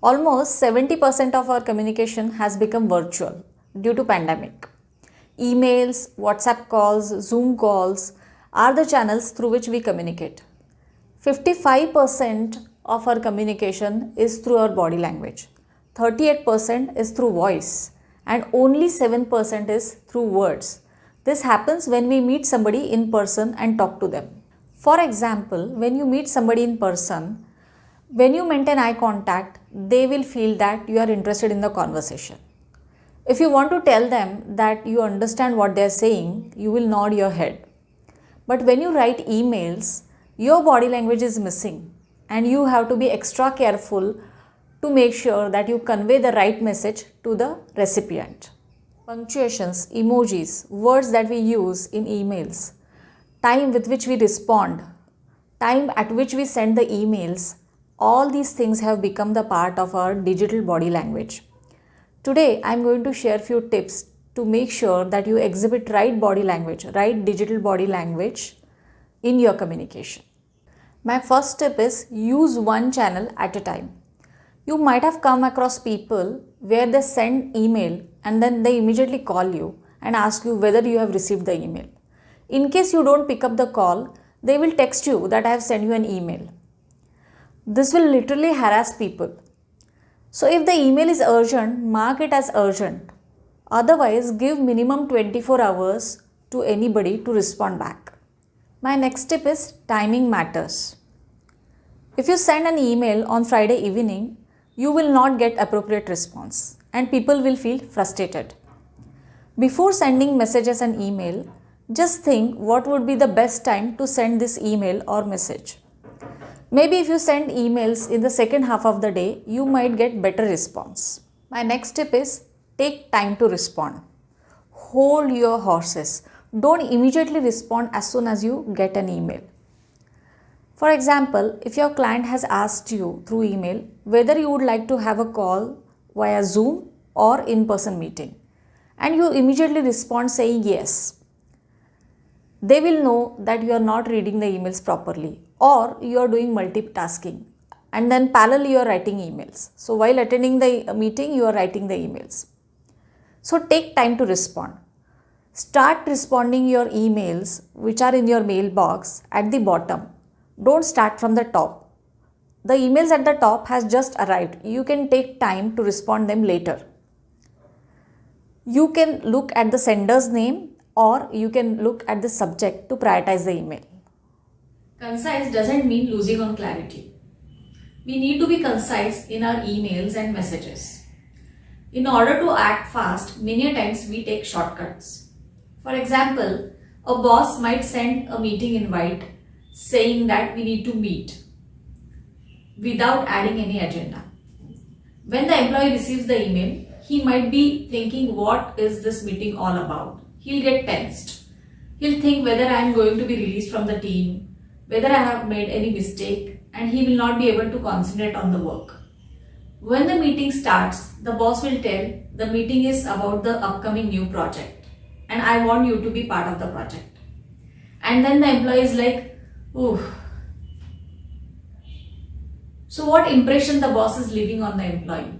Almost 70% of our communication has become virtual due to pandemic. Emails, WhatsApp calls, Zoom calls are the channels through which we communicate. 55% of our communication is through our body language. 38% is through voice and only 7% is through words. This happens when we meet somebody in person and talk to them. For example, when you meet somebody in person, when you maintain eye contact, they will feel that you are interested in the conversation. If you want to tell them that you understand what they are saying, you will nod your head. But when you write emails, your body language is missing and you have to be extra careful to make sure that you convey the right message to the recipient. Punctuations, emojis, words that we use in emails, time with which we respond, time at which we send the emails, all these things have become the part of our digital body language. Today, I am going to share few tips to make sure that you exhibit right body language, right digital body language in your communication. My first tip is use one channel at a time. You might have come across people where they send email and then they immediately call you and ask you whether you have received the email. In case you don't pick up the call, they will text you that I have sent you an email. This will literally harass people. So if the email is urgent, mark it as urgent. Otherwise, give minimum 24 hours to anybody to respond back. My next tip is timing matters. If you send an email on Friday evening, you will not get appropriate response and people will feel frustrated. Before sending messages and email, just think what would be the best time to send this email or message. Maybe if you send emails in the second half of the day, you might get better response. My next tip is take time to respond. Hold your horses. Don't immediately respond as soon as you get an email. For example, if your client has asked you through email whether you would like to have a call via Zoom or in-person meeting, and you immediately respond saying yes, they will know that you are not reading the emails properly or you are doing multitasking and then parallel you are writing emails. So while attending the meeting, you are writing the emails. So take time to respond. Start responding your emails which are in your mailbox at the bottom. Don't start from the top. The emails at the top has just arrived. You can take time to respond them later. You can look at the sender's name or you can look at the subject to prioritize the email. Concise doesn't mean losing on clarity. We need to be concise in our emails and messages. In order to act fast, many times we take shortcuts. For example, a boss might send a meeting invite saying that we need to meet without adding any agenda. When the employee receives the email, he might be thinking, what is this meeting all about? He'll get tensed. He'll think whether I am going to be released from the team, whether I have made any mistake, and he will not be able to concentrate on the work. When the meeting starts, the boss will tell the meeting is about the upcoming new project and I want you to be part of the project. And then the employee is like, ooh. So what impression the boss is leaving on the employee?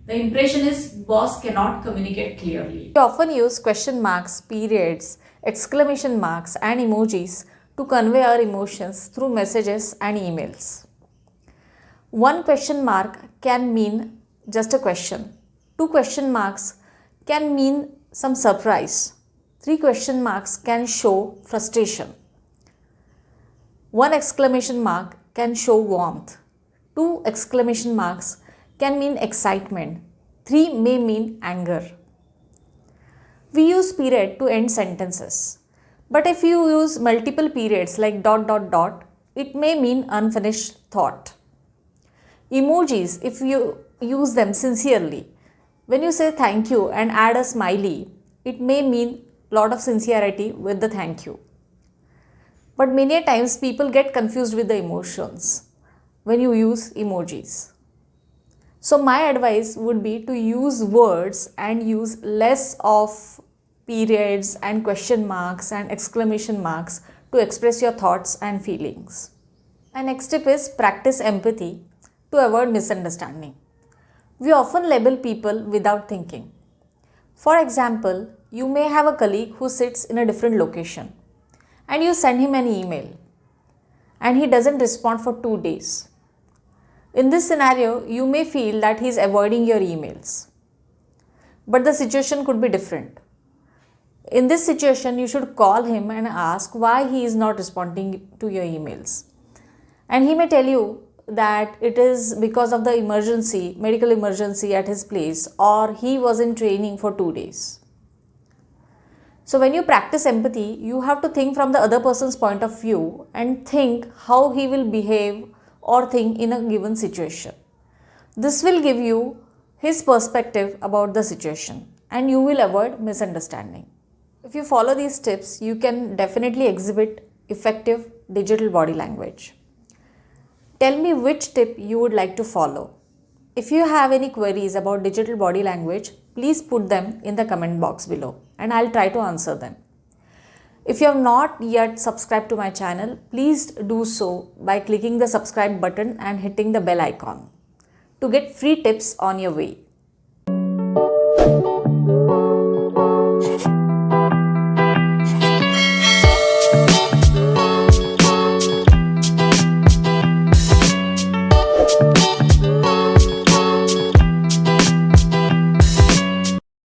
The impression is boss cannot communicate clearly. We often use question marks, periods, exclamation marks and emojis to convey our emotions through messages and emails. One question mark can mean just a question. Two question marks can mean some surprise. Three question marks can show frustration. One exclamation mark can show warmth. Two exclamation marks can mean excitement. Three may mean anger. We use period to end sentences. But if you use multiple periods like ... it may mean unfinished thought. Emojis, if you use them sincerely, when you say thank you and add a smiley, it may mean lot of sincerity with the thank you. But many times people get confused with the emotions when you use emojis. So my advice would be to use words and use less of periods and question marks and exclamation marks to express your thoughts and feelings. My next tip is practice empathy to avoid misunderstanding. We often label people without thinking. For example, you may have a colleague who sits in a different location and you send him an email and he doesn't respond for 2 days. In this scenario, you may feel that he is avoiding your emails. But the situation could be different. In this situation, you should call him and ask why he is not responding to your emails. And he may tell you that it is because of the emergency, medical emergency at his place, or he was in training for 2 days. So when you practice empathy, you have to think from the other person's point of view and think how he will behave or think in a given situation. This will give you his perspective about the situation and you will avoid misunderstanding. If you follow these tips, you can definitely exhibit effective digital body language. Tell me which tip you would like to follow. If you have any queries about digital body language, please put them in the comment box below and I'll try to answer them. If you have not yet subscribed to my channel, please do so by clicking the subscribe button and hitting the bell icon to get free tips on your way.